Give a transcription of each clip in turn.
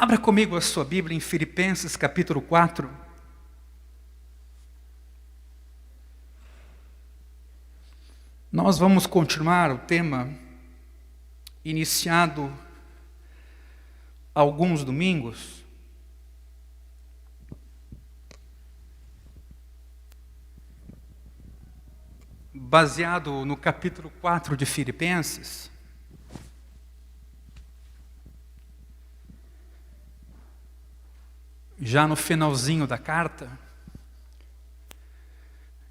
Abra comigo a sua Bíblia em Filipenses capítulo 4. Nós vamos continuar o tema iniciado há alguns domingos. Baseado no capítulo 4 de Filipenses. Já no finalzinho da carta,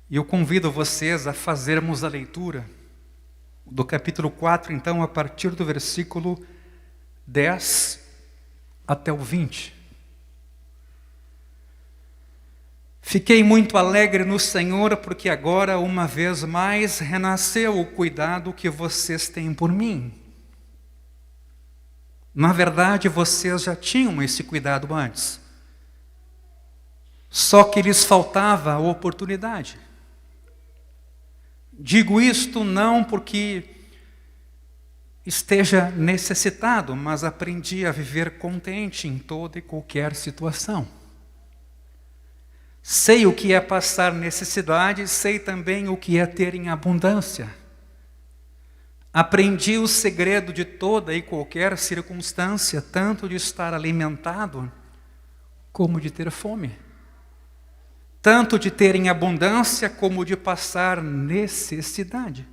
e eu convido vocês a fazermos a leitura do capítulo 4, então, a partir do versículo 10 até o 20. Fiquei muito alegre no Senhor, porque agora, uma vez mais, renasceu o cuidado que vocês têm por mim. Na verdade, vocês já tinham esse cuidado antes. Só que lhes faltava a oportunidade. Digo isto não porque esteja necessitado, mas aprendi a viver contente em toda e qualquer situação. Sei o que é passar necessidade, sei também o que é ter em abundância. Aprendi o segredo de toda e qualquer circunstância, tanto de estar alimentado como de ter fome. Tanto de ter em abundância como de passar necessidade.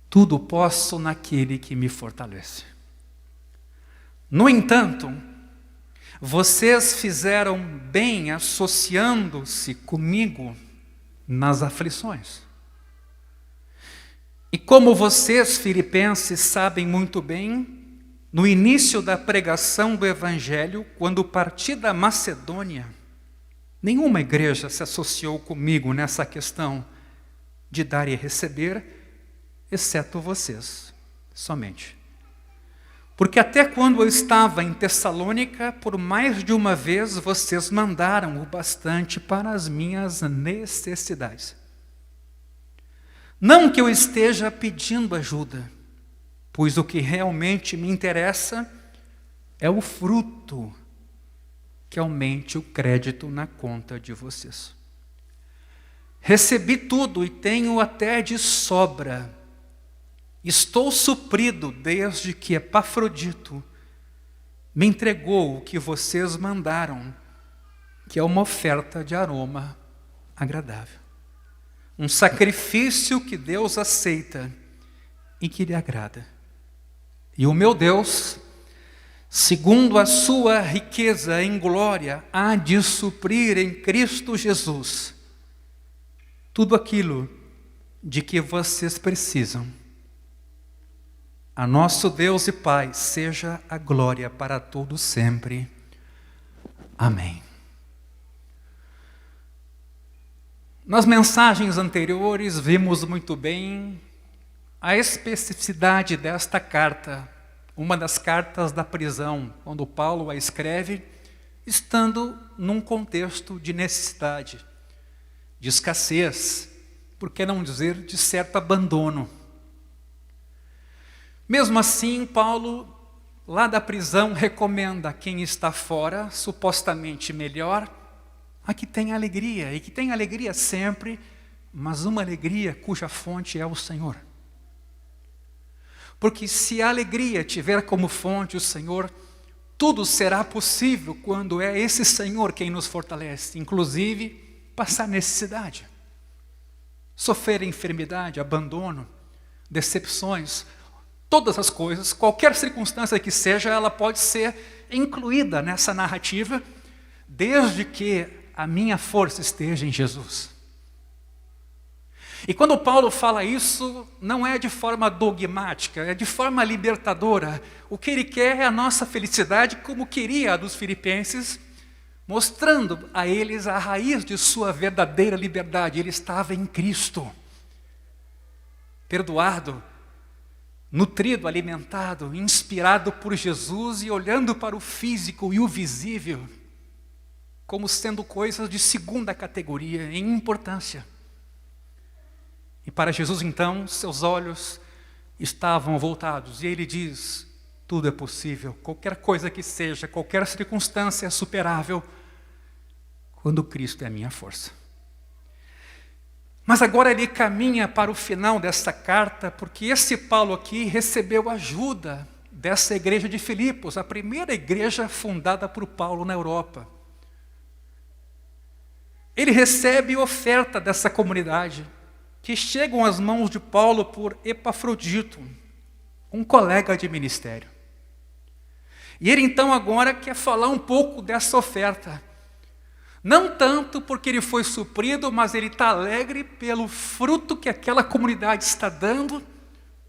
Tudo posso naquele que me fortalece. No entanto, vocês fizeram bem associando-se comigo nas aflições. E como vocês, filipenses, sabem muito bem, no início da pregação do Evangelho, quando parti da Macedônia, nenhuma igreja se associou comigo nessa questão de dar e receber, exceto vocês, somente. Porque até quando eu estava em Tessalônica, por mais de uma vez vocês mandaram o bastante para as minhas necessidades. Não que eu esteja pedindo ajuda, pois o que realmente me interessa é o fruto que aumente o crédito na conta de vocês. Recebi tudo e tenho até de sobra. Estou suprido desde que Epafrodito me entregou o que vocês mandaram, que é uma oferta de aroma agradável. Um sacrifício que Deus aceita e que lhe agrada. E o meu Deus, segundo a sua riqueza em glória, há de suprir em Cristo Jesus tudo aquilo de que vocês precisam. A nosso Deus e Pai seja a glória para todos sempre. Amém. Nas mensagens anteriores vimos muito bem a especificidade desta carta, uma das cartas da prisão, quando Paulo a escreve, estando num contexto de necessidade, de escassez, por que não dizer de certo abandono. Mesmo assim, Paulo, lá da prisão, recomenda a quem está fora, supostamente melhor, a que tenha alegria, e que tenha alegria sempre, mas uma alegria cuja fonte é o Senhor. Porque se a alegria tiver como fonte o Senhor, tudo será possível quando é esse Senhor quem nos fortalece, inclusive passar necessidade, sofrer enfermidade, abandono, decepções, todas as coisas, qualquer circunstância que seja, ela pode ser incluída nessa narrativa, desde que a minha força esteja em Jesus. E quando Paulo fala isso, não é de forma dogmática, é de forma libertadora. O que ele quer é a nossa felicidade, como queria a dos filipenses, mostrando a eles a raiz de sua verdadeira liberdade. Ele estava em Cristo, perdoado, nutrido, alimentado, inspirado por Jesus e olhando para o físico e o visível como sendo coisas de segunda categoria em importância. E para Jesus, então, seus olhos estavam voltados. E ele diz, tudo é possível, qualquer coisa que seja, qualquer circunstância é superável, quando Cristo é a minha força. Mas agora ele caminha para o final dessa carta, porque esse Paulo aqui recebeu ajuda dessa igreja de Filipos, a primeira igreja fundada por Paulo na Europa. Ele recebe oferta dessa comunidade, que chegam às mãos de Paulo por Epafrodito, um colega de ministério. E ele então agora quer falar um pouco dessa oferta. Não tanto porque ele foi suprido, mas ele está alegre pelo fruto que aquela comunidade está dando,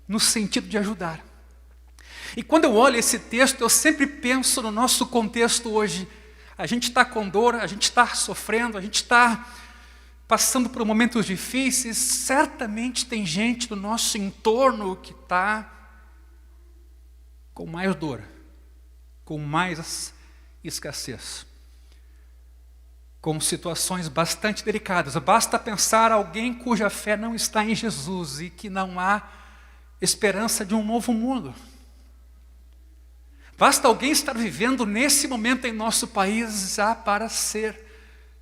no sentido de ajudar. E quando eu olho esse texto, eu sempre penso no nosso contexto hoje. A gente está com dor, a gente está sofrendo, a gente está passando por momentos difíceis. Certamente tem gente do nosso entorno que está com mais dor, com mais escassez, com situações bastante delicadas. Basta pensar alguém cuja fé não está em Jesus e que não há esperança de um novo mundo. Basta alguém estar vivendo nesse momento em nosso país já para ser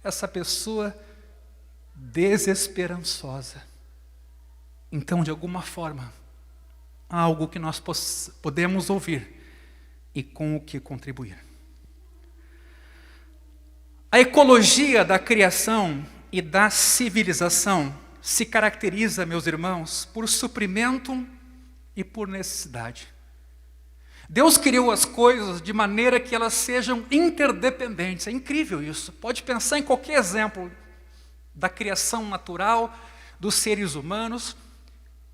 essa pessoa desesperançosa. Então, de alguma forma, há algo que nós podemos ouvir e com o que contribuir. A ecologia da criação e da civilização se caracteriza, meus irmãos, por suprimento e por necessidade. Deus criou as coisas de maneira que elas sejam interdependentes. É incrível isso. Pode pensar em qualquer exemplo da criação natural, dos seres humanos.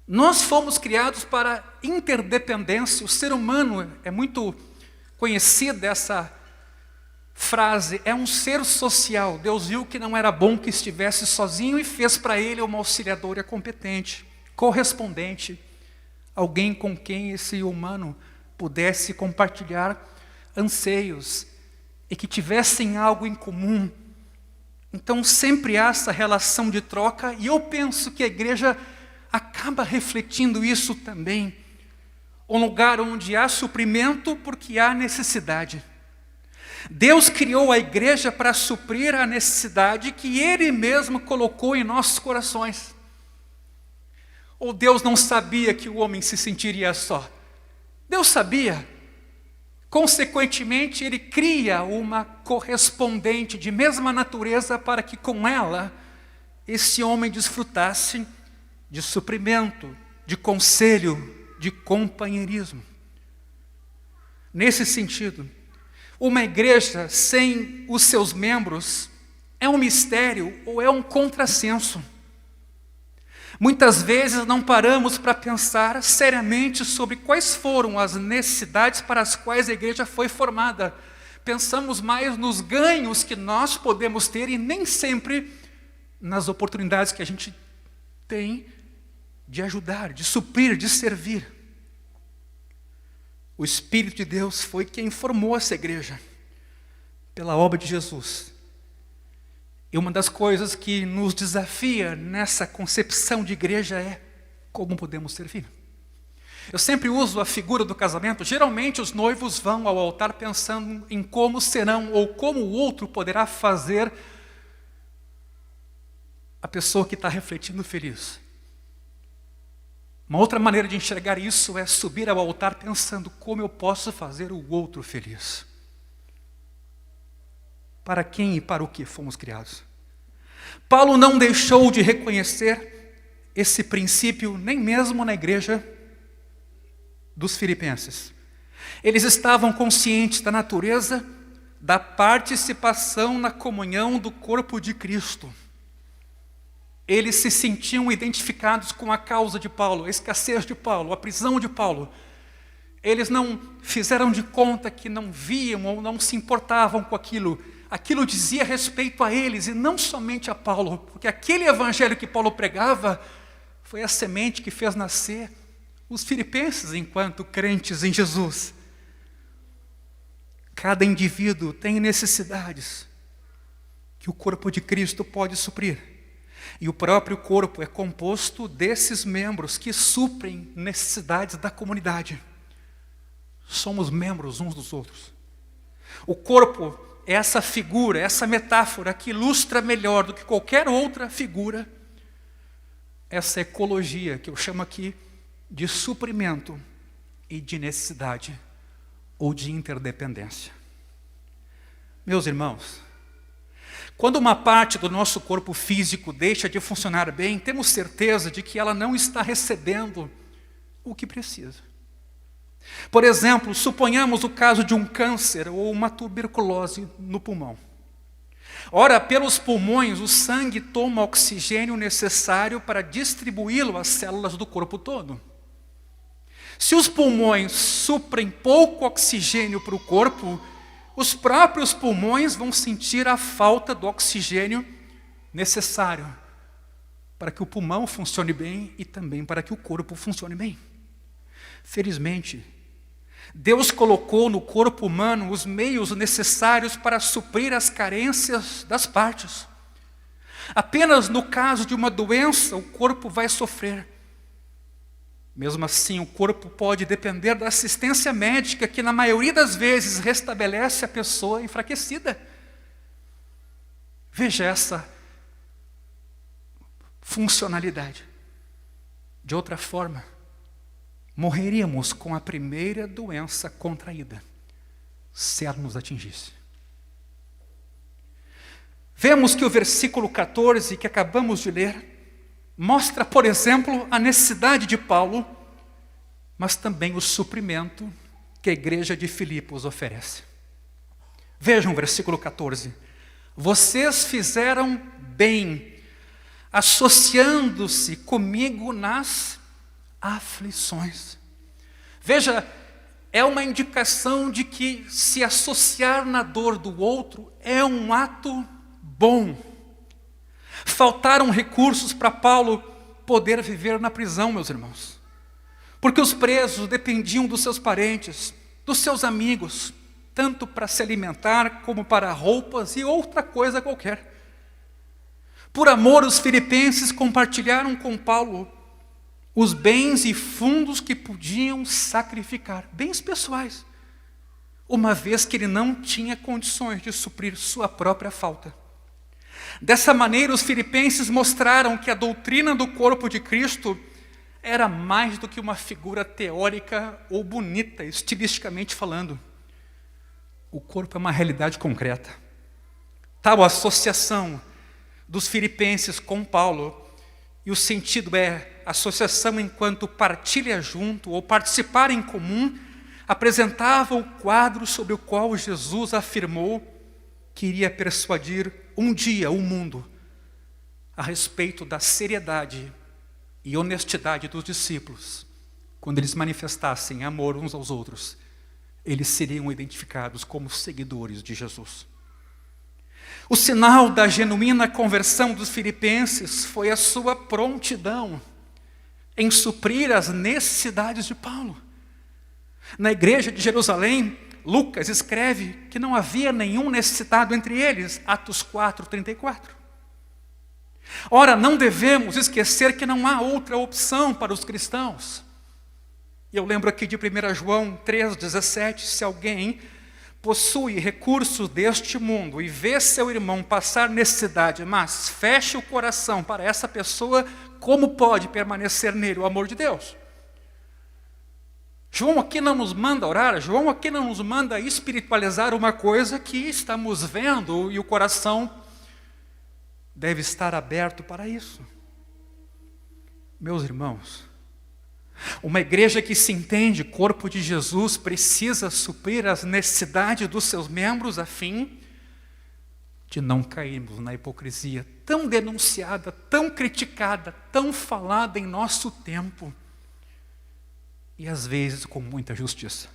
Nós fomos criados para interdependência. O ser humano é muito conhecido essa frase, é um ser social. Deus viu que não era bom que estivesse sozinho e fez para ele uma auxiliadora competente, correspondente, alguém com quem esse humano pudesse compartilhar anseios e que tivessem algo em comum. Então sempre há essa relação de troca, e eu penso que a igreja acaba refletindo isso também. Um lugar onde há suprimento porque há necessidade. Deus criou a igreja para suprir a necessidade que Ele mesmo colocou em nossos corações. Ou Deus não sabia que o homem se sentiria só? Deus sabia. Consequentemente, Ele cria uma correspondente de mesma natureza para que com ela esse homem desfrutasse de suprimento, de conselho, de companheirismo. Nesse sentido, uma igreja sem os seus membros é um mistério ou é um contrassenso. Muitas vezes não paramos para pensar seriamente sobre quais foram as necessidades para as quais a igreja foi formada. Pensamos mais nos ganhos que nós podemos ter e nem sempre nas oportunidades que a gente tem de ajudar, de suprir, de servir. O Espírito de Deus foi quem formou essa igreja, pela obra de Jesus. E uma das coisas que nos desafia nessa concepção de igreja é como podemos servir. Eu sempre uso a figura do casamento. Geralmente os noivos vão ao altar pensando em como serão ou como o outro poderá fazer a pessoa que está refletindo feliz. Uma outra maneira de enxergar isso é subir ao altar pensando como eu posso fazer o outro feliz. Para quem e para o que fomos criados? Paulo não deixou de reconhecer esse princípio nem mesmo na igreja dos filipenses. Eles estavam conscientes da natureza da participação na comunhão do corpo de Cristo. Eles se sentiam identificados com a causa de Paulo, a escassez de Paulo, a prisão de Paulo. Eles não fizeram de conta que não viam ou não se importavam com aquilo. Aquilo dizia respeito a eles e não somente a Paulo, porque aquele evangelho que Paulo pregava foi a semente que fez nascer os filipenses enquanto crentes em Jesus. Cada indivíduo tem necessidades que o corpo de Cristo pode suprir. E o próprio corpo é composto desses membros que suprem necessidades da comunidade. somos membros uns dos outros. O corpo é essa figura, essa metáfora que ilustra melhor do que qualquer outra figura essa ecologia que eu chamo aqui de suprimento e de necessidade ou de interdependência. Meus irmãos, quando uma parte do nosso corpo físico deixa de funcionar bem, temos certeza de que ela não está recebendo o que precisa. Por exemplo, suponhamos o caso de um câncer ou uma tuberculose no pulmão. Ora, pelos pulmões, o sangue toma o oxigênio necessário para distribuí-lo às células do corpo todo. Se os pulmões suprem pouco oxigênio para o corpo, os próprios pulmões vão sentir a falta do oxigênio necessário para que o pulmão funcione bem e também para que o corpo funcione bem. Felizmente, Deus colocou no corpo humano os meios necessários para suprir as carências das partes. Apenas no caso de uma doença, o corpo vai sofrer. Mesmo assim, o corpo pode depender da assistência médica, que na maioria das vezes restabelece a pessoa enfraquecida. Veja essa funcionalidade. De outra forma, morreríamos com a primeira doença contraída, se ela nos atingisse. Vemos que o versículo 14, que acabamos de ler, mostra, por exemplo, a necessidade de Paulo, mas também o suprimento que a igreja de Filipos oferece. Vejam o versículo 14. Vocês fizeram bem, associando-se comigo nas aflições. Veja, é uma indicação de que se associar na dor do outro é um ato bom. Faltaram recursos para Paulo poder viver na prisão, meus irmãos. Porque os presos dependiam dos seus parentes, dos seus amigos, tanto para se alimentar como para roupas e outra coisa qualquer. Por amor, os filipenses compartilharam com Paulo os bens e fundos que podiam sacrificar, bens pessoais, uma vez que ele não tinha condições de suprir sua própria falta. Dessa maneira, os filipenses mostraram que a doutrina do corpo de Cristo era mais do que uma figura teórica ou bonita, estilisticamente falando. O corpo é uma realidade concreta. Tal associação dos filipenses com Paulo, e o sentido é associação enquanto partilha junto ou participar em comum, apresentava o quadro sobre o qual Jesus afirmou que iria persuadir um dia o mundo a respeito da seriedade e honestidade dos discípulos. Quando eles manifestassem amor uns aos outros, eles seriam identificados como seguidores de Jesus. O sinal da genuína conversão dos filipenses foi a sua prontidão em suprir as necessidades de Paulo. Na igreja de Jerusalém, Lucas escreve que não havia nenhum necessitado entre eles, Atos 4:34. Ora, não devemos esquecer que não há outra opção para os cristãos. Eu lembro aqui de 1 João 3,17, se alguém possui recursos deste mundo e vê seu irmão passar necessidade, mas fecha o coração para essa pessoa, como pode permanecer nele o amor de Deus? João aqui não nos manda orar, João aqui não nos manda espiritualizar uma coisa que estamos vendo e o coração deve estar aberto para isso. Meus irmãos, uma igreja que se entende corpo de Jesus precisa suprir as necessidades dos seus membros a fim de não cairmos na hipocrisia tão denunciada, tão criticada, tão falada em nosso tempo e às vezes com muita justiça.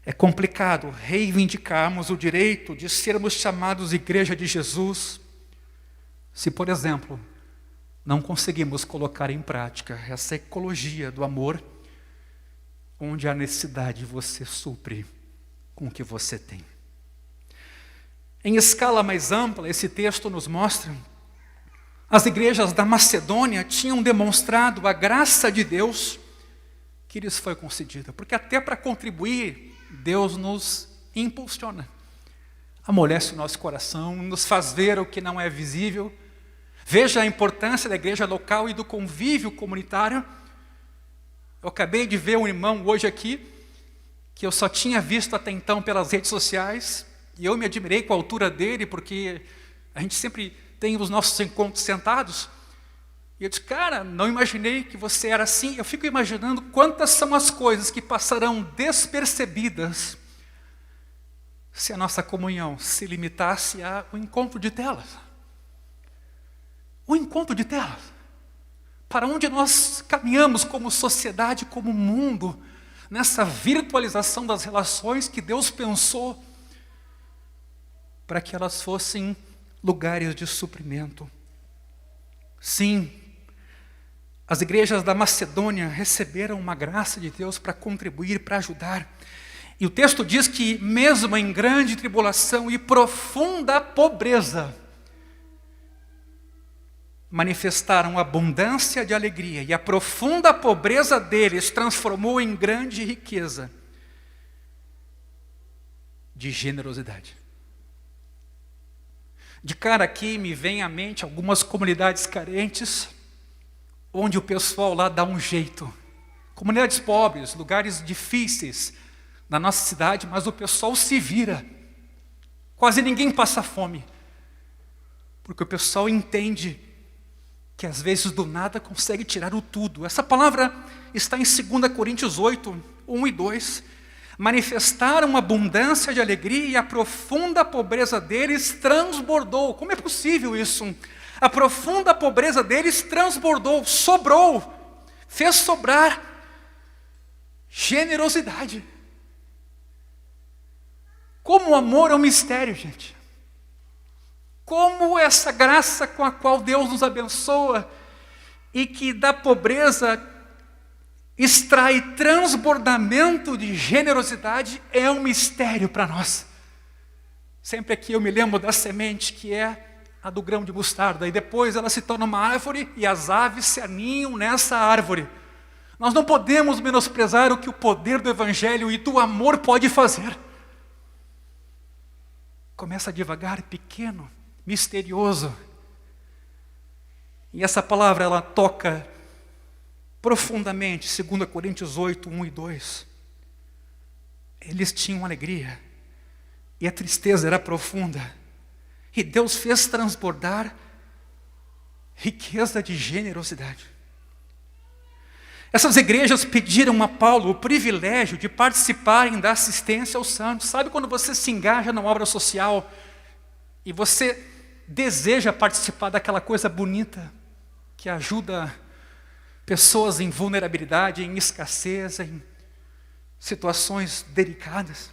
É complicado reivindicarmos o direito de sermos chamados igreja de Jesus se, por exemplo, não conseguimos colocar em prática essa ecologia do amor, onde a necessidade você supre com o que você tem. Em escala mais ampla, esse texto nos mostra, as igrejas da Macedônia tinham demonstrado a graça de Deus que lhes foi concedida. Porque até para contribuir, Deus nos impulsiona. Amolece o nosso coração, nos faz ver o que não é visível. Veja a importância da igreja local e do convívio comunitário. Eu acabei de ver um irmão hoje aqui, que eu só tinha visto até então pelas redes sociais, e eu me admirei com a altura dele, porque a gente sempre tem os nossos encontros sentados. E eu disse, cara, não imaginei que você era assim. Eu fico imaginando quantas são as coisas que passarão despercebidas se a nossa comunhão se limitasse ao encontro de telas. O encontro de telas. Para onde nós caminhamos como sociedade, como mundo, nessa virtualização das relações que Deus pensou para que elas fossem lugares de suprimento. Sim, as igrejas da Macedônia receberam uma graça de Deus para contribuir, para ajudar. E o texto diz que mesmo em grande tribulação e profunda pobreza, manifestaram abundância de alegria, e a profunda pobreza deles transformou em grande riqueza de generosidade. De cara aqui me vem à mente algumas comunidades carentes, onde o pessoal lá dá um jeito. Comunidades pobres, lugares difíceis na nossa cidade, mas o pessoal se vira. Quase ninguém passa fome, porque o pessoal entende que às vezes do nada consegue tirar o tudo. Essa palavra está em 2 Coríntios 8, 1 e 2. Manifestaram abundância de alegria e a profunda pobreza deles transbordou. Como é possível isso? A profunda pobreza deles transbordou, sobrou, fez sobrar generosidade. Como o amor é um mistério, gente. Como essa graça com a qual Deus nos abençoa e que da pobreza extrai transbordamento de generosidade é um mistério para nós. Sempre aqui eu me lembro da semente que é a do grão de mostarda, e depois ela se torna uma árvore e as aves se aninham nessa árvore. Nós não podemos menosprezar o que o poder do Evangelho e do amor pode fazer. Começa devagar, pequeno, misterioso. E essa palavra ela toca profundamente, 2 Coríntios 8, 1 e 2. Eles tinham alegria, e a tristeza era profunda. E Deus fez transbordar riqueza de generosidade. Essas igrejas pediram a Paulo o privilégio de participarem da assistência aos santos. Sabe quando você se engaja na obra social e você deseja participar daquela coisa bonita que ajuda pessoas em vulnerabilidade, em escassez, em situações delicadas?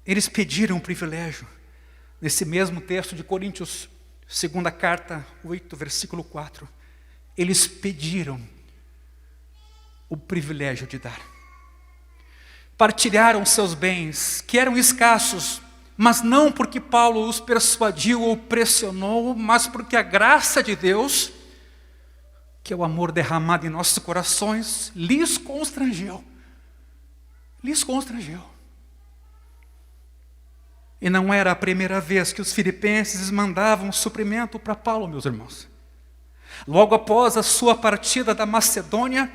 Eles pediram o privilégio. Nesse mesmo texto de Coríntios, 2ª carta, 8, versículo 4, eles pediram o privilégio de dar. Partilharam seus bens, que eram escassos, mas não porque Paulo os persuadiu ou pressionou, mas porque a graça de Deus, que é o amor derramado em nossos corações, lhes constrangeu. Lhes constrangeu. E não era a primeira vez que os filipenses mandavam suprimento para Paulo, meus irmãos. Logo após a sua partida da Macedônia,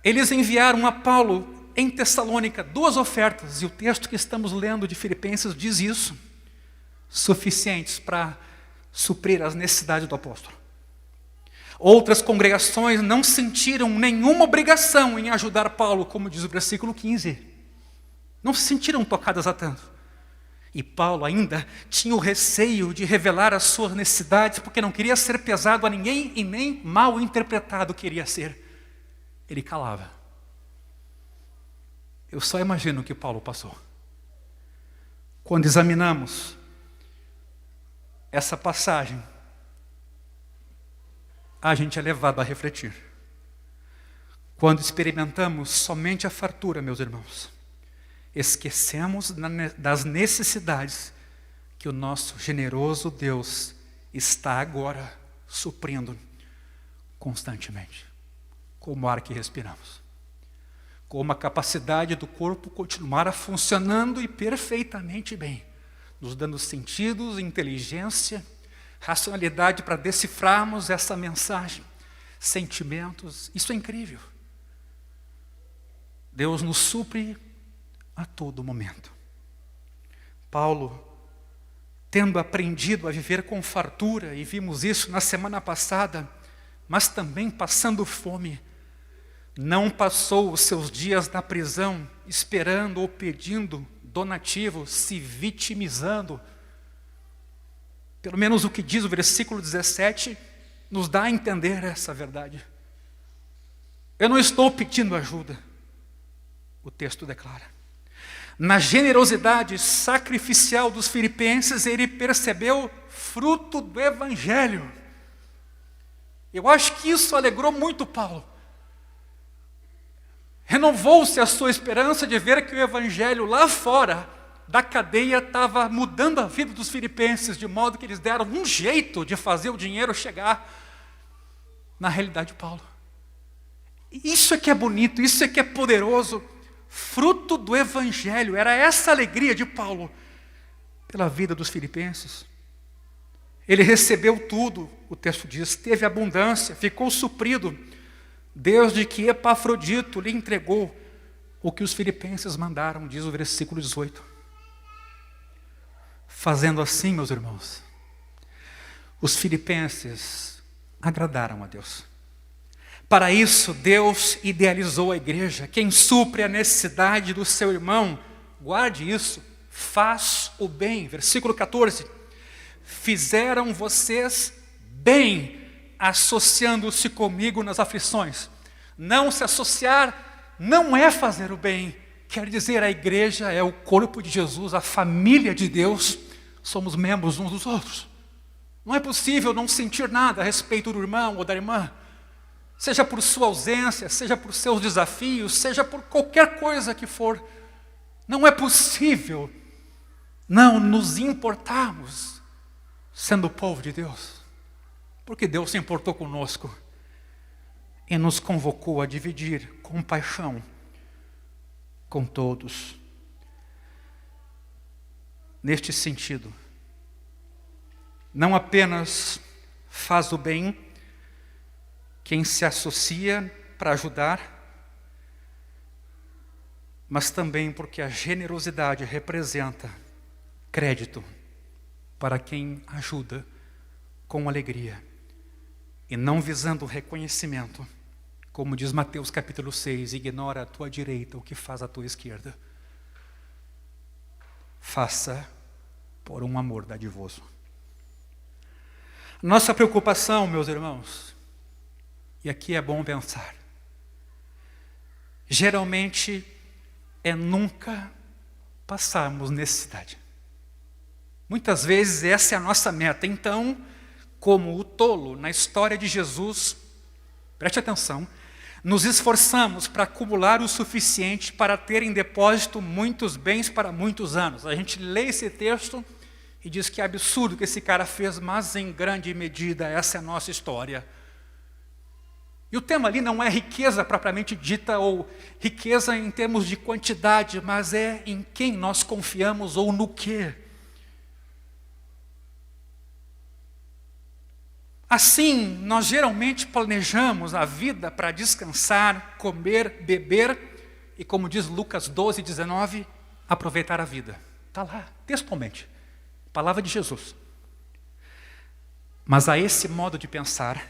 eles enviaram a Paulo em Tessalônica 2 ofertas, e o texto que estamos lendo de Filipenses diz isso, suficientes para suprir as necessidades do apóstolo. Outras congregações não sentiram nenhuma obrigação em ajudar Paulo, como diz o versículo 15. Não se sentiram tocadas a tanto. E Paulo ainda tinha o receio de revelar as suas necessidades, porque não queria ser pesado a ninguém e nem mal interpretado queria ser. Ele calava. Eu só imagino o que Paulo passou. Quando examinamos essa passagem, a gente é levado a refletir. Quando experimentamos somente a fartura, meus irmãos, esquecemos das necessidades que o nosso generoso Deus está agora suprindo constantemente. como o ar que respiramos, como a capacidade do corpo continuar funcionando e perfeitamente bem, nos dando sentidos, inteligência, racionalidade para decifrarmos essa mensagem, sentimentos. Isso é incrível. Deus nos supre a todo momento. Paulo, tendo aprendido a viver com fartura, e vimos isso na semana passada, mas também passando fome, não passou os seus dias na prisão esperando ou pedindo donativo, se vitimizando. Pelo menos o que diz o versículo 17 nos dá a entender essa verdade. Eu não estou pedindo ajuda, o texto declara. Na generosidade sacrificial dos filipenses, ele percebeu fruto do Evangelho. Eu acho que isso alegrou muito Paulo. Renovou-se a sua esperança de ver que o Evangelho lá fora da cadeia estava mudando a vida dos filipenses, de modo que eles deram um jeito de fazer o dinheiro chegar na realidade de Paulo. Isso é que é bonito, isso é que é poderoso. Fruto do Evangelho, era essa alegria de Paulo pela vida dos filipenses. Ele recebeu tudo, o texto diz, teve abundância, ficou suprido, desde que Epafrodito lhe entregou o que os filipenses mandaram, diz o versículo 18. Fazendo assim, meus irmãos, os filipenses agradaram a Deus. Para isso, Deus idealizou a igreja. Quem supre a necessidade do seu irmão, guarde isso, faz o bem. Versículo 14. Fizeram vocês bem, associando-se comigo nas aflições. Não se associar não é fazer o bem. Quer dizer, a igreja é o corpo de Jesus, a família de Deus. Somos membros uns dos outros. Não é possível não sentir nada a respeito do irmão ou da irmã. Seja por sua ausência, seja por seus desafios, seja por qualquer coisa que for. Não é possível não nos importarmos sendo o povo de Deus. Porque Deus se importou conosco e nos convocou a dividir compaixão com todos. Neste sentido, não apenas faz o bem quem se associa para ajudar, mas também porque a generosidade representa crédito para quem ajuda com alegria e não visando reconhecimento, como diz Mateus capítulo 6, ignora à tua direita o que faz à tua esquerda. Faça por um amor dadivoso. Nossa preocupação, meus irmãos, e aqui é bom pensar, geralmente é nunca passarmos necessidade. Muitas vezes essa é a nossa meta. Então, como o tolo na história de Jesus, preste atenção, nos esforçamos para acumular o suficiente para ter em depósito muitos bens para muitos anos. A gente lê esse texto e diz que é absurdo o que esse cara fez, mas em grande medida essa é a nossa história. E o tema ali não é riqueza propriamente dita ou riqueza em termos de quantidade, mas é em quem nós confiamos ou no quê. Assim, nós geralmente planejamos a vida para descansar, comer, beber e, como diz Lucas 12, 19, aproveitar a vida. Está lá, textualmente. Palavra de Jesus. Mas a esse modo de pensar,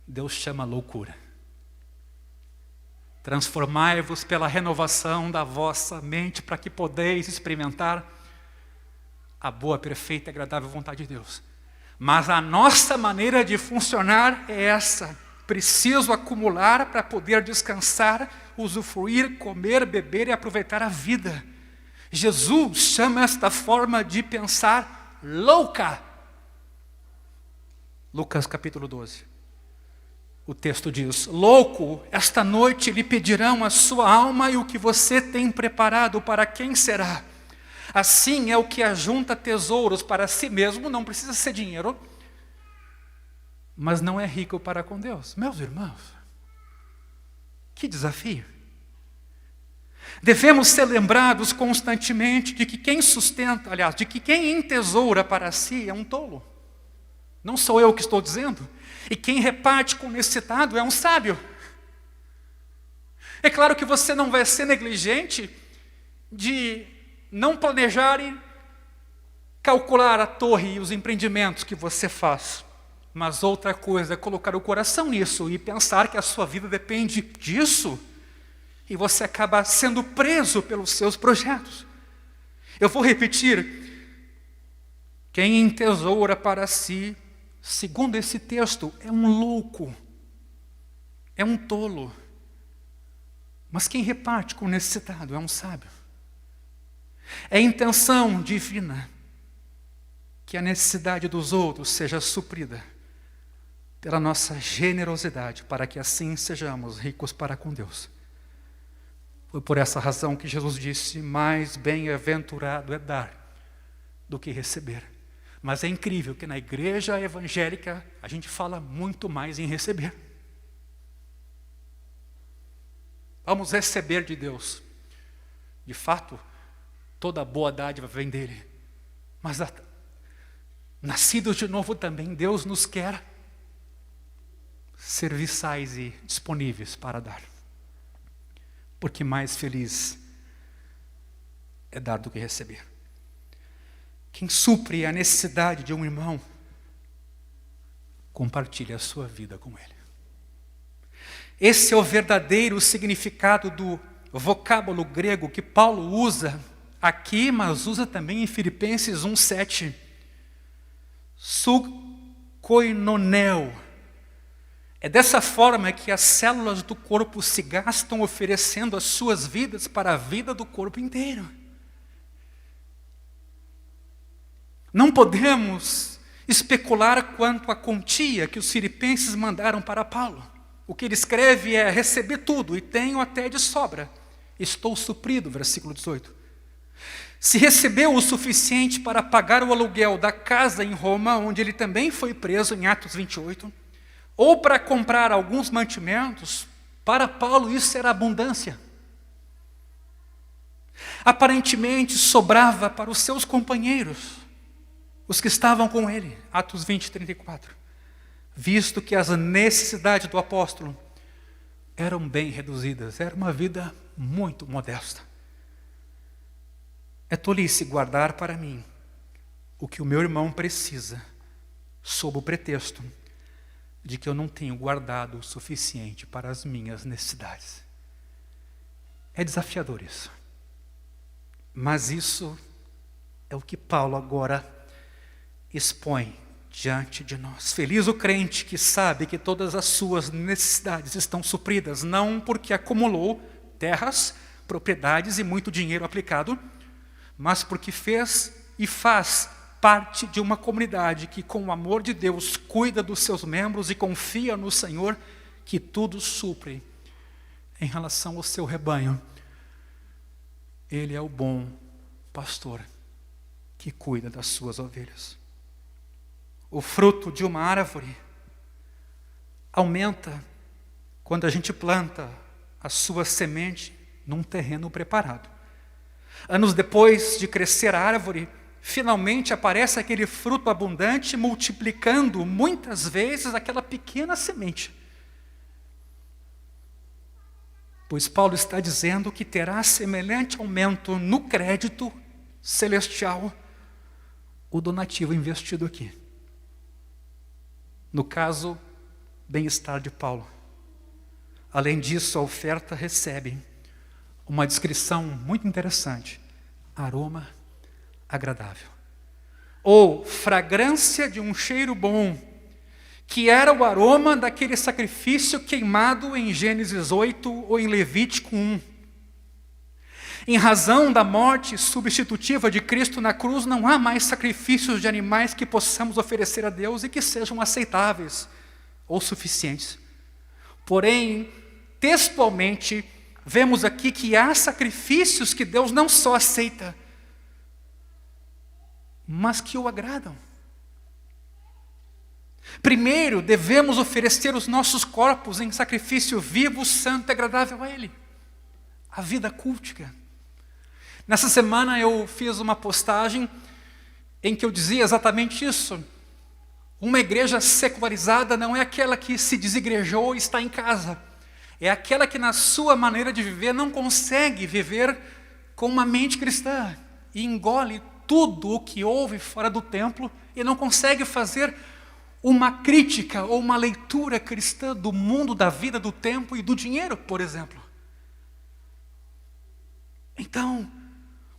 Deus chama loucura. Transformai-vos pela renovação da vossa mente para que podeis experimentar a boa, perfeita e agradável vontade de Deus. Mas a nossa maneira de funcionar é essa. Preciso acumular para poder descansar, usufruir, comer, beber e aproveitar a vida. Jesus chama esta forma de pensar louca. Lucas capítulo 12. O texto diz: louco, esta noite lhe pedirão a sua alma e o que você tem preparado para quem será? Assim é o que ajunta tesouros para si mesmo, não precisa ser dinheiro, mas não é rico para com Deus. Meus irmãos, Que desafio! Devemos ser lembrados constantemente de que quem sustenta, aliás, de que quem entesoura para si é um tolo. Não sou eu que estou dizendo. E quem reparte com o necessitado é um sábio. É claro que você não vai ser negligente de não planejar e calcular a torre e os empreendimentos que você faz. Mas outra coisa é colocar o coração nisso e pensar que a sua vida depende disso. E você acaba sendo preso pelos seus projetos. Eu vou repetir. Quem entesoura para si, segundo esse texto, é um louco. É um tolo. Mas quem reparte com o necessitado é um sábio. É intenção divina que a necessidade dos outros seja suprida pela nossa generosidade, para que assim sejamos ricos para com Deus. Foi por essa razão que Jesus disse: mais bem-aventurado é dar do que receber. Mas é incrível que na igreja evangélica a gente fala muito mais em receber. Vamos receber de Deus. De fato, toda boa dádiva vem dele. Mas nascidos de novo também, Deus nos quer serviçais e disponíveis para dar. Porque mais feliz é dar do que receber. Quem supre a necessidade de um irmão, compartilha a sua vida com ele. Esse é o verdadeiro significado do vocábulo grego que Paulo usa aqui, mas usa também em Filipenses 1:7. Sukoinoneo. É dessa forma que as células do corpo se gastam oferecendo as suas vidas para a vida do corpo inteiro. Não podemos especular quanto à quantia que os filipenses mandaram para Paulo. O que ele escreve é: recebi tudo e tenho até de sobra. Estou suprido, versículo 18. Se recebeu o suficiente para pagar o aluguel da casa em Roma, onde ele também foi preso, em Atos 28, ou para comprar alguns mantimentos, para Paulo isso era abundância. Aparentemente sobrava para os seus companheiros, os que estavam com ele, Atos 20, 34. Visto que as necessidades do apóstolo eram bem reduzidas, era uma vida muito modesta. É tolice guardar para mim o que o meu irmão precisa, sob o pretexto de que eu não tenho guardado o suficiente para as minhas necessidades. É desafiador isso. Mas isso é o que Paulo agora expõe diante de nós. Feliz o crente que sabe que todas as suas necessidades estão supridas, não porque acumulou terras, propriedades e muito dinheiro aplicado, mas porque fez e faz parte de uma comunidade que, com o amor de Deus, cuida dos seus membros e confia no Senhor, que tudo supre em relação ao seu rebanho. Ele é o bom pastor que cuida das suas ovelhas. O fruto de uma árvore aumenta quando a gente planta a sua semente num terreno preparado. Anos depois de crescer a árvore, finalmente aparece aquele fruto abundante, multiplicando muitas vezes aquela pequena semente. Pois Paulo está dizendo que terá semelhante aumento no crédito celestial o donativo investido aqui. No caso, bem-estar de Paulo. Além disso, a oferta recebe uma descrição muito interessante: aroma agradável, ou fragrância de um cheiro bom, que era o aroma daquele sacrifício queimado em Gênesis 8 ou em Levítico 1. Em razão da morte substitutiva de Cristo na cruz, não há mais sacrifícios de animais que possamos oferecer a Deus e que sejam aceitáveis ou suficientes. Porém, textualmente, vemos aqui que há sacrifícios que Deus não só aceita, mas que o agradam. Primeiro, devemos oferecer os nossos corpos em sacrifício vivo, santo e agradável a Ele. A vida cultica. Nessa semana eu fiz uma postagem em que eu dizia exatamente isso. Uma igreja secularizada não é aquela que se desigrejou e está em casa. É aquela que na sua maneira de viver não consegue viver com uma mente cristã. E engole tudo o que houve fora do templo e não consegue fazer uma crítica ou uma leitura cristã do mundo, da vida, do tempo e do dinheiro, por exemplo. Então,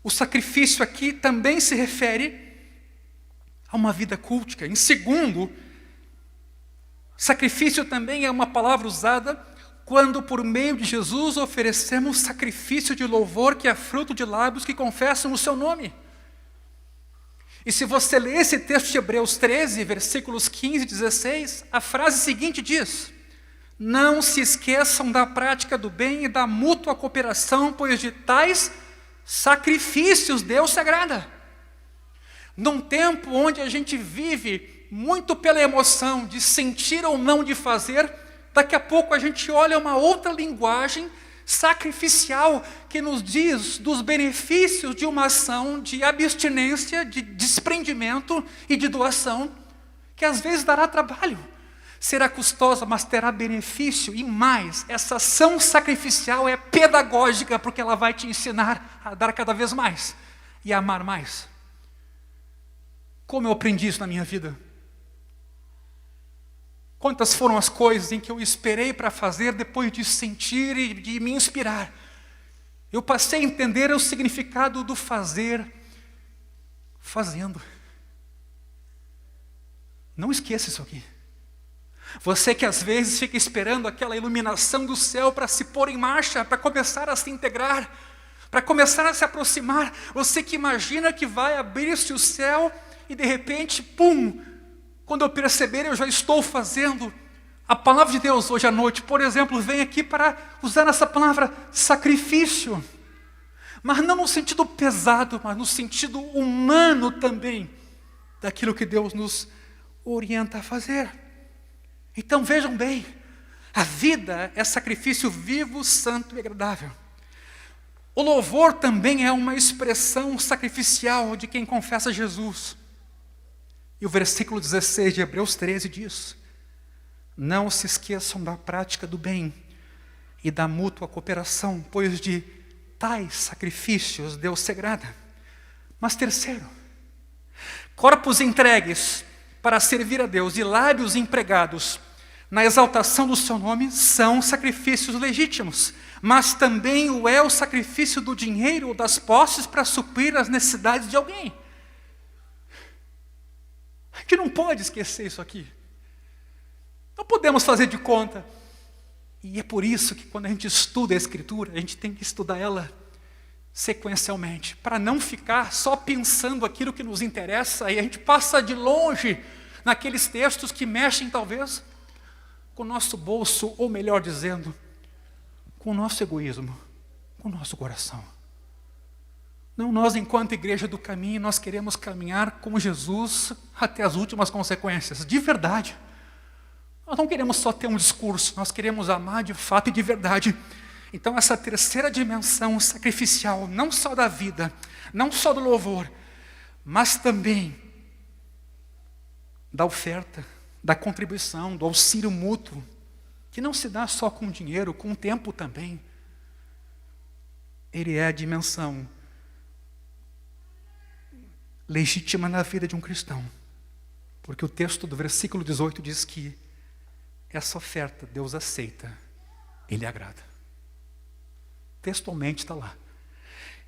o sacrifício aqui também se refere a uma vida cultica. Em segundo, sacrifício também é uma palavra usada quando por meio de Jesus oferecemos sacrifício de louvor que é fruto de lábios que confessam o seu nome. E se você ler esse texto de Hebreus 13, versículos 15 e 16, a frase seguinte diz: não se esqueçam da prática do bem e da mútua cooperação, pois de tais sacrifícios Deus se agrada. Num tempo onde a gente vive muito pela emoção de sentir ou não de fazer, daqui a pouco a gente olha uma outra linguagem sacrificial que nos diz dos benefícios de uma ação de abstinência, de desprendimento e de doação, que às vezes dará trabalho, será custosa, mas terá benefício. E mais, essa ação sacrificial é pedagógica, porque ela vai te ensinar a dar cada vez mais e a amar mais. Como eu aprendi isso na minha vida? Quantas foram as coisas em que eu esperei para fazer depois de sentir e de me inspirar? Eu passei a entender o significado do fazer fazendo. Não esqueça isso aqui. Você que às vezes fica esperando aquela iluminação do céu para se pôr em marcha, para começar a se integrar, para começar a se aproximar. Você que imagina que vai abrir-se o céu e de repente, pum! Quando eu perceber, eu já estou fazendo. A palavra de Deus hoje à noite, por exemplo, vem aqui para usar essa palavra sacrifício. Mas não no sentido pesado, mas no sentido humano também, daquilo que Deus nos orienta a fazer. Então vejam bem, a vida é sacrifício vivo, santo e agradável. O louvor também é uma expressão sacrificial de quem confessa Jesus. E o versículo 16 de Hebreus 13 diz: não se esqueçam da prática do bem e da mútua cooperação, pois de tais sacrifícios Deus se agrada. Mas terceiro, corpos entregues para servir a Deus e lábios empregados na exaltação do seu nome são sacrifícios legítimos, mas também o é o sacrifício do dinheiro ou das posses para suprir as necessidades de alguém. A gente não pode esquecer isso aqui. Não podemos fazer de conta. E é por isso que quando a gente estuda a Escritura, a gente tem que estudar ela sequencialmente, para não ficar só pensando aquilo que nos interessa, e a gente passa de longe naqueles textos que mexem talvez com o nosso bolso, ou melhor dizendo, com o nosso egoísmo, com o nosso coração. Não, nós enquanto igreja do caminho, nós queremos caminhar com Jesus até as últimas consequências, de verdade. Nós não queremos só ter um discurso, nós queremos amar de fato e de verdade. Então essa terceira dimensão sacrificial, não só da vida, não só do louvor, mas também da oferta, da contribuição, do auxílio mútuo, que não se dá só com dinheiro, com tempo também. Ele é a dimensão legítima na vida de um cristão. Porque o texto do versículo 18 diz que essa oferta Deus aceita, Ele agrada. Textualmente está lá.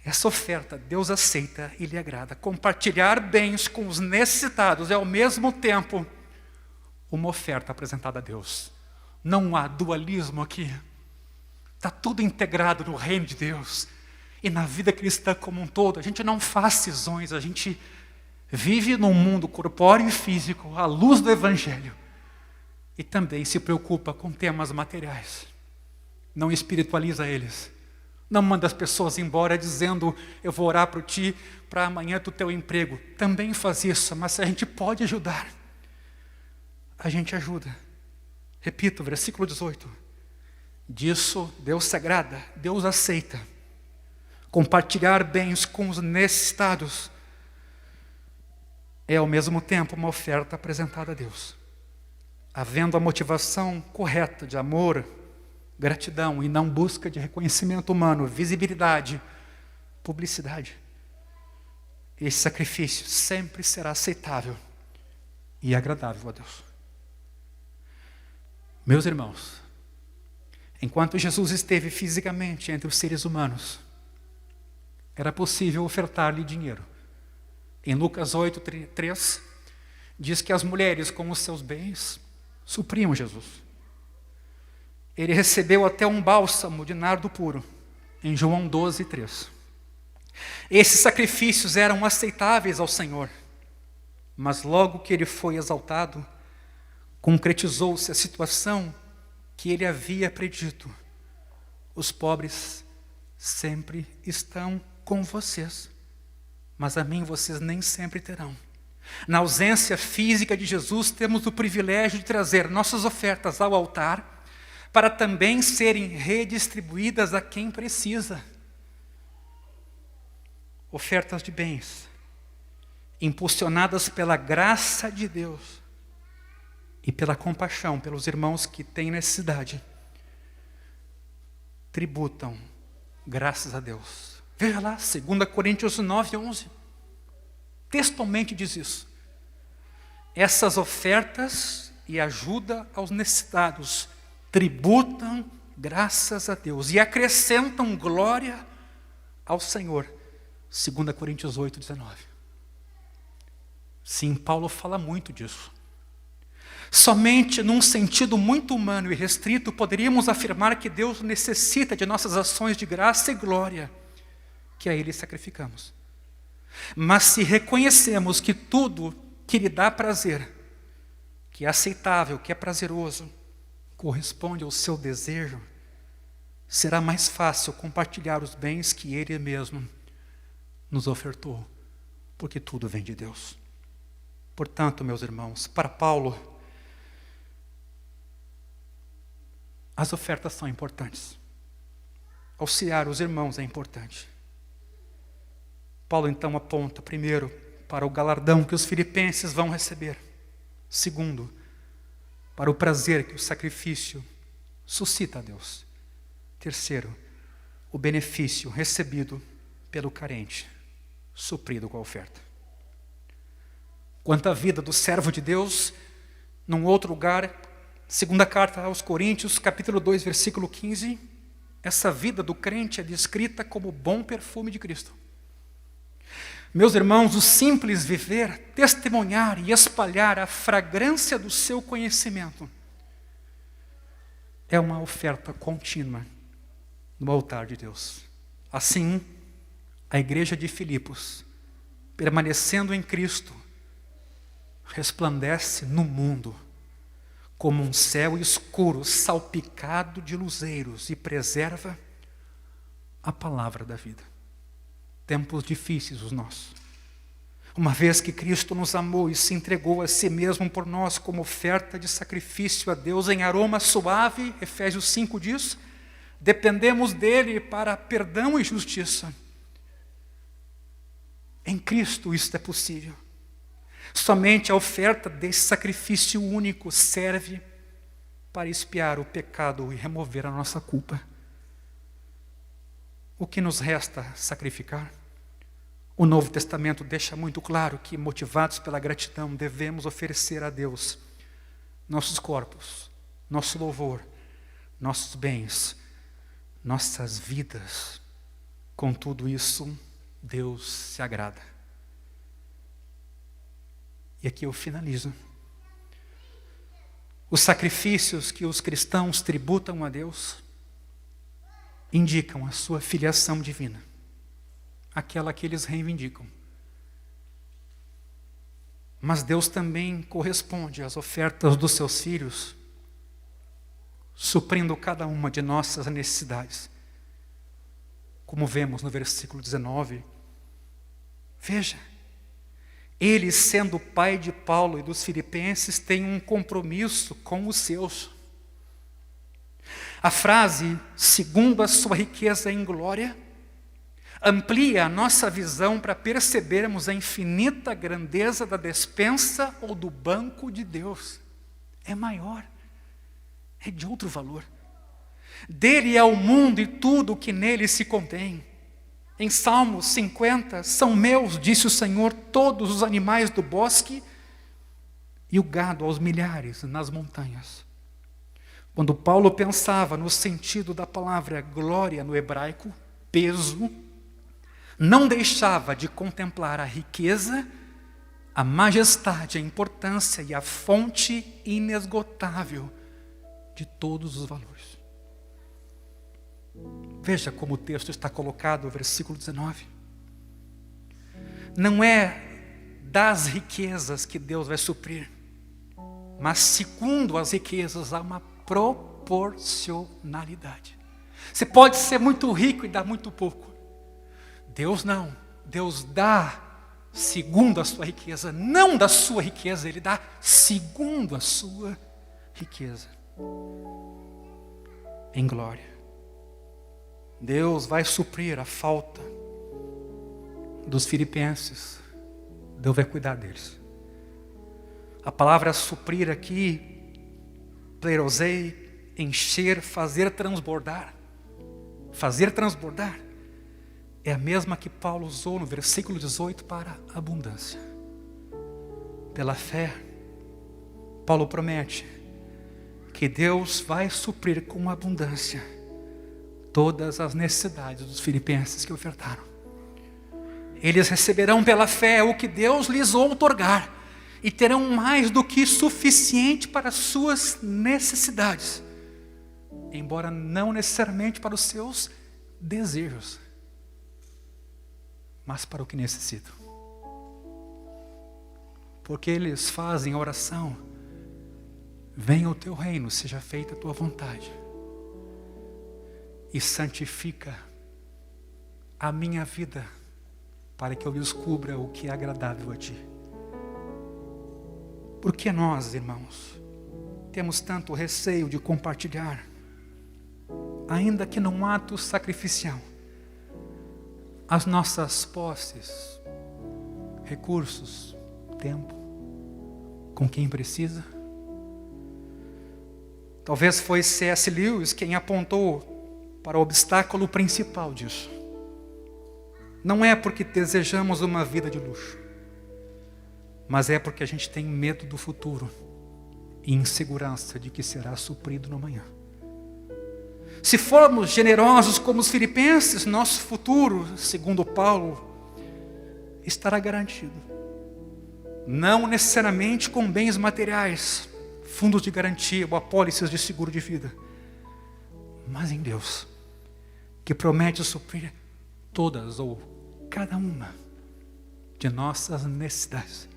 Essa oferta Deus aceita, Ele agrada. Compartilhar bens com os necessitados é ao mesmo tempo uma oferta apresentada a Deus. Não há dualismo aqui. Está tudo integrado no reino de Deus. E na vida cristã como um todo, a gente não faz cisões, a gente vive num mundo corpóreo e físico, à luz do Evangelho. E também se preocupa com temas materiais. Não espiritualiza eles. Não manda as pessoas embora dizendo, eu vou orar por ti, para amanhã tu ter um emprego. Também faz isso, mas a gente pode ajudar. A a gente ajuda. Repito, versículo 18. Disso Deus se agrada, Deus aceita. Compartilhar bens com os necessitados é ao mesmo tempo uma oferta apresentada a Deus. Havendo a motivação correta de amor, gratidão e não busca de reconhecimento humano, visibilidade, publicidade, esse sacrifício sempre será aceitável e agradável a Deus. Meus irmãos, enquanto Jesus esteve fisicamente entre os seres humanos, era possível ofertar-lhe dinheiro. Em Lucas 8:3, diz que as mulheres com os seus bens supriam Jesus. Ele recebeu até um bálsamo de nardo puro, em João 12:3. Esses sacrifícios eram aceitáveis ao Senhor, mas logo que ele foi exaltado, concretizou-se a situação que ele havia predito. Os pobres sempre estão com vocês, mas a mim vocês nem sempre terão. Na ausência física de Jesus, temos o privilégio de trazer nossas ofertas ao altar, para também serem redistribuídas a quem precisa. Ofertas de bens, impulsionadas pela graça de Deus e pela compaixão pelos irmãos que têm necessidade, tributam graças a Deus. Veja lá, 2 Coríntios 9:11. Textualmente diz isso. Essas ofertas e ajuda aos necessitados tributam graças a Deus e acrescentam glória ao Senhor. 2 Coríntios 8:19. Sim, Paulo fala muito disso. Somente num sentido muito humano e restrito poderíamos afirmar que Deus necessita de nossas ações de graça e glória, que a Ele sacrificamos. Mas se reconhecemos que tudo que lhe dá prazer, que é aceitável, que é prazeroso, corresponde ao seu desejo, será mais fácil compartilhar os bens que Ele mesmo nos ofertou, porque tudo vem de Deus. Portanto, meus irmãos, para Paulo, as ofertas são importantes. Auxiliar os irmãos é importante. Paulo então aponta, primeiro, para o galardão que os filipenses vão receber. Segundo, para o prazer que o sacrifício suscita a Deus. Terceiro, o benefício recebido pelo carente, suprido com a oferta. Quanto à vida do servo de Deus, num outro lugar, segunda carta aos Coríntios, capítulo 2, versículo 15, essa vida do crente é descrita como bom perfume de Cristo. Meus irmãos, o simples viver, testemunhar e espalhar a fragrância do seu conhecimento é uma oferta contínua no altar de Deus. Assim, a igreja de Filipos, permanecendo em Cristo, resplandece no mundo como um céu escuro, salpicado de luzeiros, e preserva a palavra da vida. Tempos difíceis os nossos. Uma vez que Cristo nos amou e se entregou a si mesmo por nós como oferta de sacrifício a Deus em aroma suave, Efésios 5 diz, dependemos dele para perdão e justiça. Em Cristo isto é possível. Somente a oferta desse sacrifício único serve para expiar o pecado e remover a nossa culpa. O que nos resta sacrificar? O Novo Testamento deixa muito claro que, motivados pela gratidão, devemos oferecer a Deus nossos corpos, nosso louvor, nossos bens, nossas vidas. Com tudo isso, Deus se agrada. E aqui eu finalizo. Os sacrifícios que os cristãos tributam a Deus indicam a sua filiação divina, aquela que eles reivindicam. Mas Deus também corresponde às ofertas dos seus filhos, suprindo cada uma de nossas necessidades. Como vemos no versículo 19, veja, Ele, sendo pai de Paulo e dos filipenses, tem um compromisso com os seus. A frase, segundo a sua riqueza em glória, amplia a nossa visão para percebermos a infinita grandeza da despensa ou do banco de Deus. É maior, é de outro valor. Dele é o mundo e tudo o que nele se contém. Em Salmos 50, são meus, disse o Senhor, todos os animais do bosque e o gado aos milhares nas montanhas. Quando Paulo pensava no sentido da palavra glória no hebraico, peso, não deixava de contemplar a riqueza, a majestade, a importância e a fonte inesgotável de todos os valores. Veja como o texto está colocado, versículo 19. Não é das riquezas que Deus vai suprir, mas segundo as riquezas há uma proporcionalidade. Você pode ser muito rico e dar muito pouco. Deus não. Deus dá segundo a sua riqueza, não da sua riqueza, Ele dá segundo a sua riqueza. Em glória. Deus vai suprir a falta dos filipenses. Deus vai cuidar deles. A palavra suprir aqui, plerosei, encher, fazer transbordar. Fazer transbordar é a mesma que Paulo usou no versículo 18 para abundância. Pela fé, Paulo promete que Deus vai suprir com abundância todas as necessidades dos filipenses que ofertaram. Eles receberão pela fé o que Deus lhes outorgar e terão mais do que suficiente para as suas necessidades, embora não necessariamente para os seus desejos, mas para o que necessitam. Porque eles fazem a oração: venha o teu reino, seja feita a tua vontade. E santifica a minha vida para que eu descubra o que é agradável a ti. Por que nós, irmãos, temos tanto receio de compartilhar, ainda que num ato sacrificial, as nossas posses, recursos, tempo, com quem precisa? Talvez foi C.S. Lewis quem apontou para o obstáculo principal disso. Não é porque desejamos uma vida de luxo, mas é porque a gente tem medo do futuro e insegurança de que será suprido no amanhã. Se formos generosos como os filipenses, nosso futuro, segundo Paulo, estará garantido. Não necessariamente com bens materiais, fundos de garantia ou apólices de seguro de vida, mas em Deus, que promete suprir todas ou cada uma de nossas necessidades.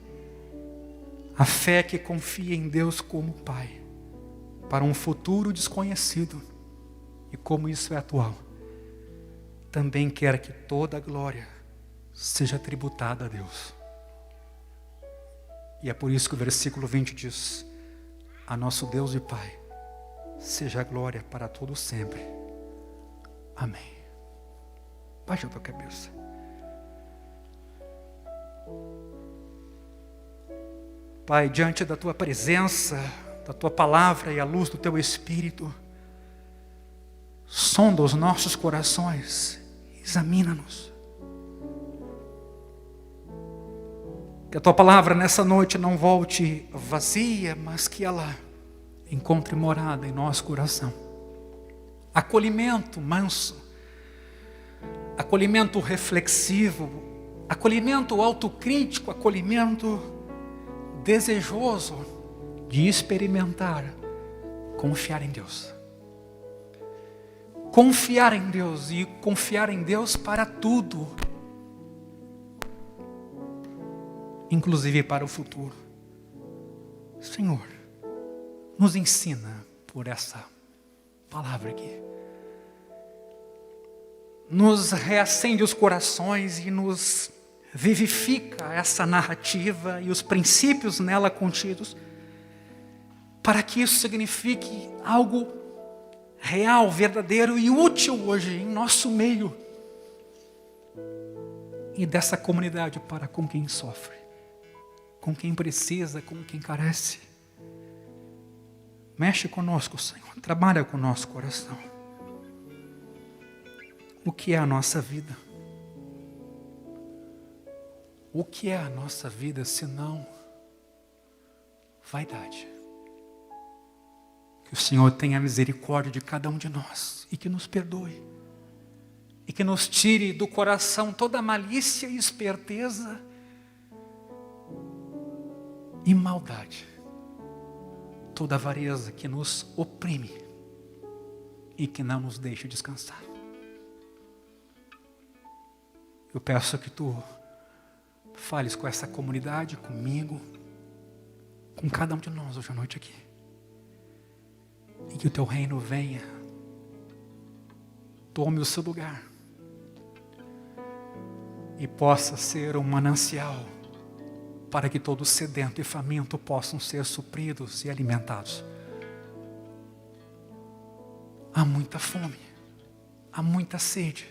A fé que confia em Deus como Pai, para um futuro desconhecido, e como isso é atual, também quer que toda a glória seja tributada a Deus. E é por isso que o versículo 20 diz: a nosso Deus e Pai seja a glória para todo sempre. Amém. Baixa a tua cabeça. Pai, diante da tua presença, da tua palavra e à luz do teu Espírito, sonda os nossos corações, examina-nos. Que a tua palavra nessa noite não volte vazia, mas que ela encontre morada em nosso coração. Acolhimento manso, acolhimento reflexivo, acolhimento autocrítico, acolhimento desejoso de experimentar, confiar em Deus. Confiar em Deus e confiar em Deus para tudo, inclusive para o futuro. Senhor, nos ensina por essa palavra aqui. Nos reacende os corações e nos vivifica essa narrativa e os princípios nela contidos, para que isso signifique algo real, verdadeiro e útil hoje em nosso meio e dessa comunidade para com quem sofre, com quem precisa, com quem carece. Mexe conosco, Senhor, trabalha com o nosso coração. O que é a nossa vida? O que é a nossa vida senão vaidade? Que o Senhor tenha misericórdia de cada um de nós e que nos perdoe. E que nos tire do coração toda malícia e esperteza e maldade. Toda avareza que nos oprime e que não nos deixe descansar. Eu peço que Tu fales com essa comunidade, comigo, com cada um de nós hoje à noite aqui. E que o Teu reino venha, tome o seu lugar e possa ser um manancial para que todo sedento e faminto possam ser supridos e alimentados. Há muita fome, há muita sede,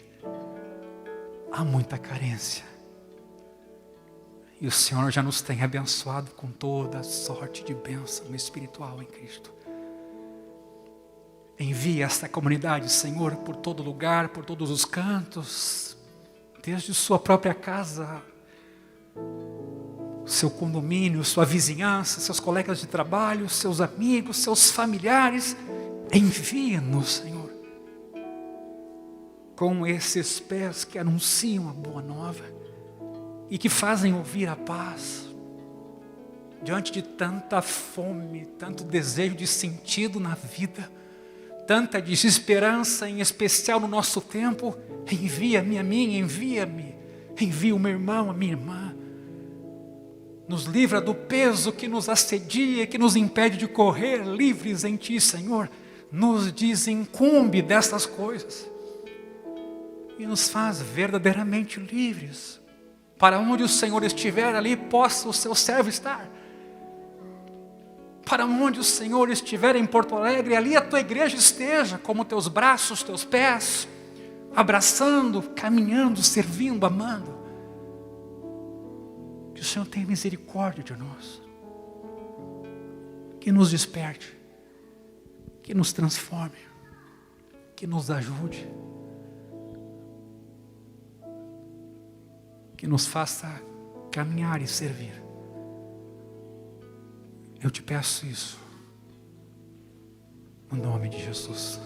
há muita carência. E o Senhor já nos tem abençoado com toda sorte de bênção espiritual em Cristo. Envia esta comunidade, Senhor, por todo lugar, por todos os cantos, desde sua própria casa, seu condomínio, sua vizinhança, seus colegas de trabalho, seus amigos, seus familiares. Envia-nos, Senhor, com esses pés que anunciam a boa nova e que fazem ouvir a paz. Diante de tanta fome, tanto desejo de sentido na vida, tanta desesperança, em especial no nosso tempo, envia-me a mim, envia-me, envia o meu irmão, a minha irmã. Nos livra do peso que nos assedia, que nos impede de correr livres em Ti, Senhor. Nos desincumbe dessas coisas e nos faz verdadeiramente livres. Para onde o Senhor estiver, ali possa o seu servo estar. Para onde o Senhor estiver em Porto Alegre, ali a Tua igreja esteja, como Teus braços, Teus pés, abraçando, caminhando, servindo, amando. Que o Senhor tenha misericórdia de nós, que nos desperte, que nos transforme, que nos ajude, que nos faça caminhar e servir. Eu te peço isso, no nome de Jesus.